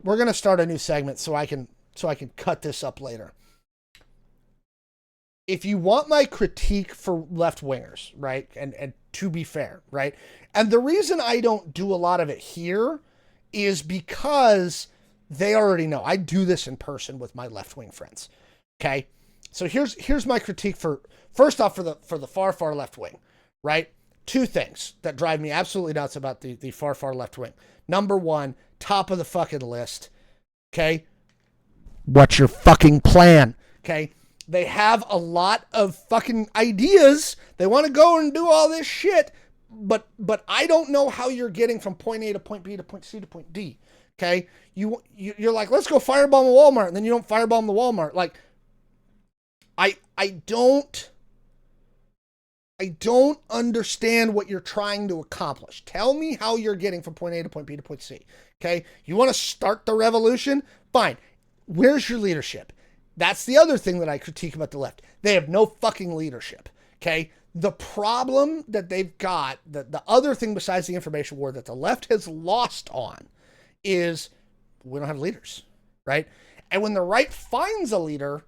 we're gonna start a new segment so I can cut this up later. If you want my critique for left wingers, right, and to be fair, right, and the reason I don't do a lot of it here is because they already know I do this in person with my left wing friends. Okay, so here's my critique for first off for the far left wing, right? Two things that drive me absolutely nuts about the far left wing. Number one, top of the fucking list. Okay, what's your fucking plan? Okay, they have a lot of fucking ideas. They want to go and do all this shit, but I don't know how you're getting from point A to point B to point C to point D. Okay, you're like, let's go firebomb a Walmart, and then you don't firebomb the Walmart. Like, I don't understand what you're trying to accomplish. Tell me how you're getting from point A to point B to point C. Okay, you want to start the revolution? Fine. Where's your leadership? That's the other thing that I critique about the left. They have no fucking leadership. Okay, the problem that they've got, the other thing besides the information war that the left has lost on, is we don't have leaders, right? And when the right finds a leader,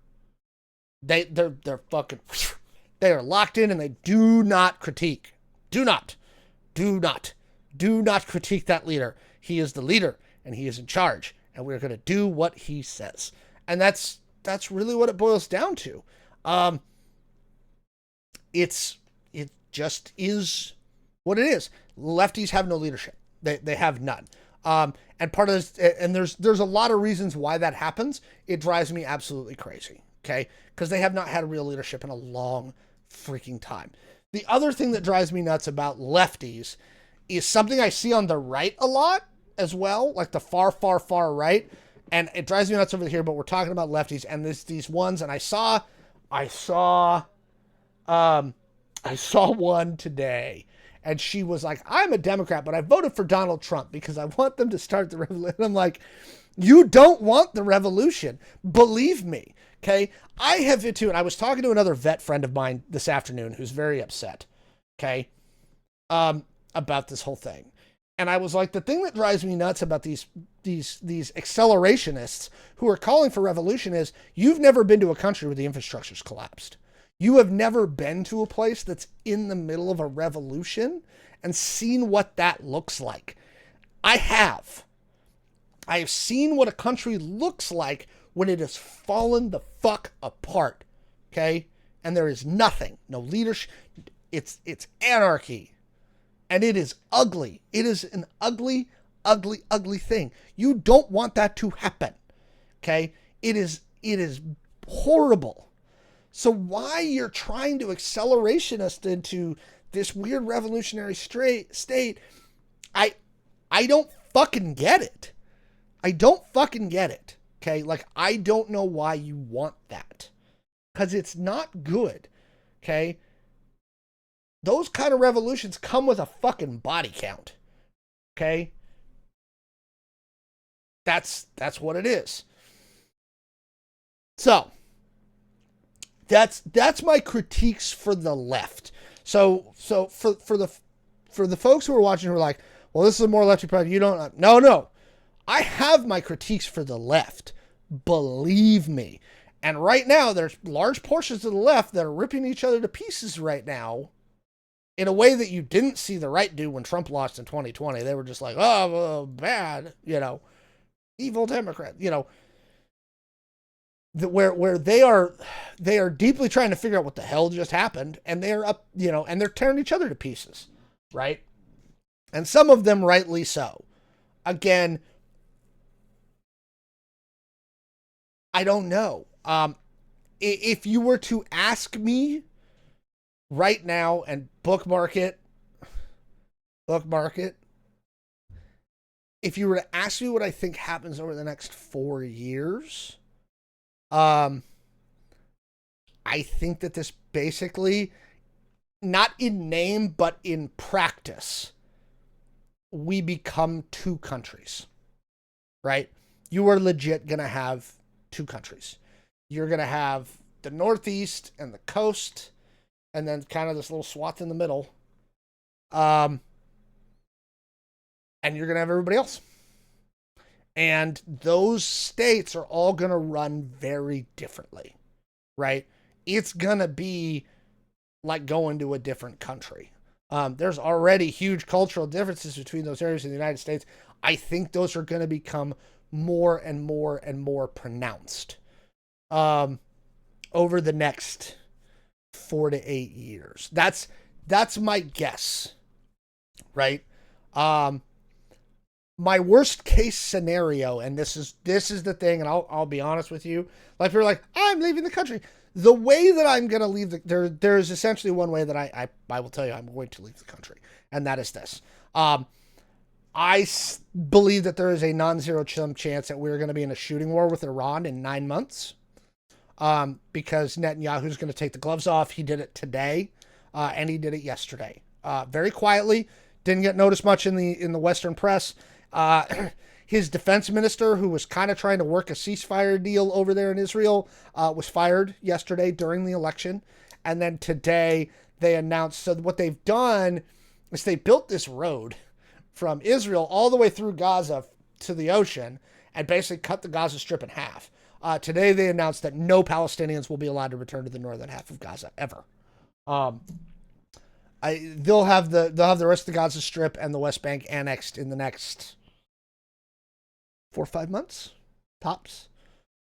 they're fucking, they are locked in and they do not critique. Do not critique that leader. He is the leader and he is in charge, and we're going to do what he says. And that's really what it boils down to. It just is what it is. Lefties have no leadership. They have none. And part of this, and there's a lot of reasons why that happens. It drives me absolutely crazy. Okay, because they have not had a real leadership in a long freaking time. The other thing that drives me nuts about lefties is something I see on the right a lot as well, like the far right. And it drives me nuts over here, but we're talking about lefties and these ones. And I saw one today, and she was like, I'm a Democrat, but I voted for Donald Trump because I want them to start the revolution. I'm like, you don't want the revolution. Believe me. Okay. I have it too. And I was talking to another vet friend of mine this afternoon who's very upset. Okay. About this whole thing. And I was like, the thing that drives me nuts about these accelerationists who are calling for revolution is you've never been to a country where the infrastructure's collapsed. You have never been to a place that's in the middle of a revolution and seen what that looks like. I have. I have seen what a country looks like when it has fallen the fuck apart. Okay? And there is nothing, no leadership. It's anarchy. And it is ugly. It is an ugly thing. You don't want that to happen. Okay? It is horrible. So why you're trying to accelerate us into this weird revolutionary state, I don't fucking get it. I don't fucking get it. Okay? Like, I don't know why you want that. Because it's not good. Okay? Those kind of revolutions come with a fucking body count. Okay? That's what it is. So, that's my critiques for the left. So for the folks who are watching who are like, well, this is a more lefty product, you don't. No. I have my critiques for the left. Believe me. And right now, there's large portions of the left that are ripping each other to pieces right now in a way that you didn't see the right do when Trump lost in 2020. They were just like, oh, bad, evil Democrat, where they are deeply trying to figure out what the hell just happened, and they're up, and they're tearing each other to pieces, right? And some of them rightly so. Again, I don't know. If you were to ask me right now and bookmark it, if you were to ask me what I think happens over the next 4 years, I think that this basically, not in name, but in practice, we become two countries, right? You are legit going to have two countries. You're going to have the Northeast and the coast, and then kind of this little swath in the middle. And you're going to have everybody else. And those states are all going to run very differently, right? It's going to be like going to a different country. There's already huge cultural differences between those areas in the United States. I think those are going to become more and more and more pronounced over the next 4 to 8 years. That's my guess, right? My worst case scenario, and this is the thing, and I'll be honest with you. Like, people are like, I'm leaving the country. The way that I'm going to leave there's essentially one way that I will tell you I'm going to leave the country, and that is this. I believe that there is a non-zero chance that we're going to be in a shooting war with Iran in 9 months, because Netanyahu's going to take the gloves off. He did it today, and he did it yesterday, very quietly. Didn't get noticed much in the Western press. His defense minister, who was kind of trying to work a ceasefire deal over there in Israel, was fired yesterday during the election. And then today they announced, so what they've done is they built this road from Israel all the way through Gaza to the ocean and basically cut the Gaza Strip in half. Today they announced that no Palestinians will be allowed to return to the northern half of Gaza ever. They'll have the rest of the Gaza Strip and the West Bank annexed in the next 4 or 5 months, tops.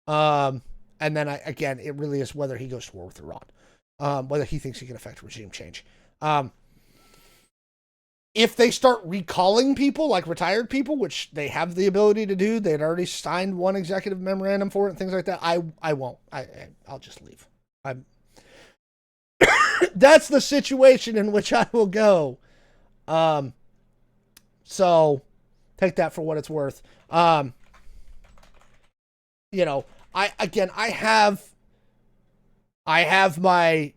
And then again, it really is whether he goes to war with Iran, whether he thinks he can affect regime change. If they start recalling people, like retired people, which they have the ability to do, they'd already signed one executive memorandum for it and things like that. I won't. I'll just leave. That's the situation in which I will go. So take that for what it's worth. I have my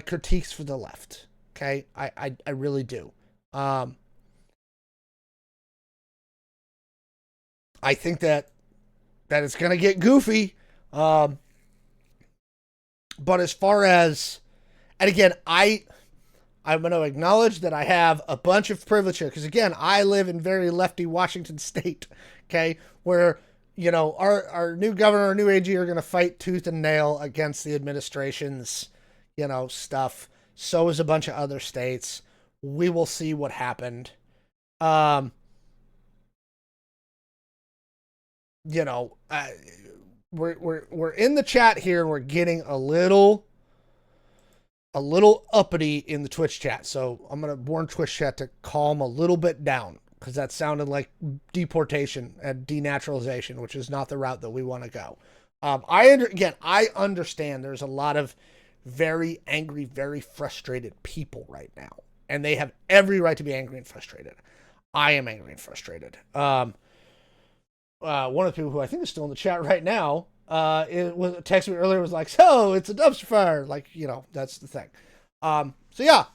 critiques for the left. Okay. I really do. I think that it's going to get goofy. But as far as, and again, I'm going to acknowledge that I have a bunch of privilege here. Because again, I live in very lefty Washington state. Okay. Where, our new governor, our new AG are going to fight tooth and nail against the administration's, stuff. So is a bunch of other states. We will see what happened. We're in the chat here, and we're getting a little uppity in the Twitch chat. So I'm gonna warn Twitch chat to calm a little bit down, because that sounded like deportation and denaturalization, which is not the route that we want to go. I understand there's a lot of very angry, very frustrated people right now, and they have every right to be angry and frustrated. I am angry and frustrated. One of the people who I think is still in the chat right now, it was texted me earlier, was like, so it's a dumpster fire. Like, that's the thing. So yeah.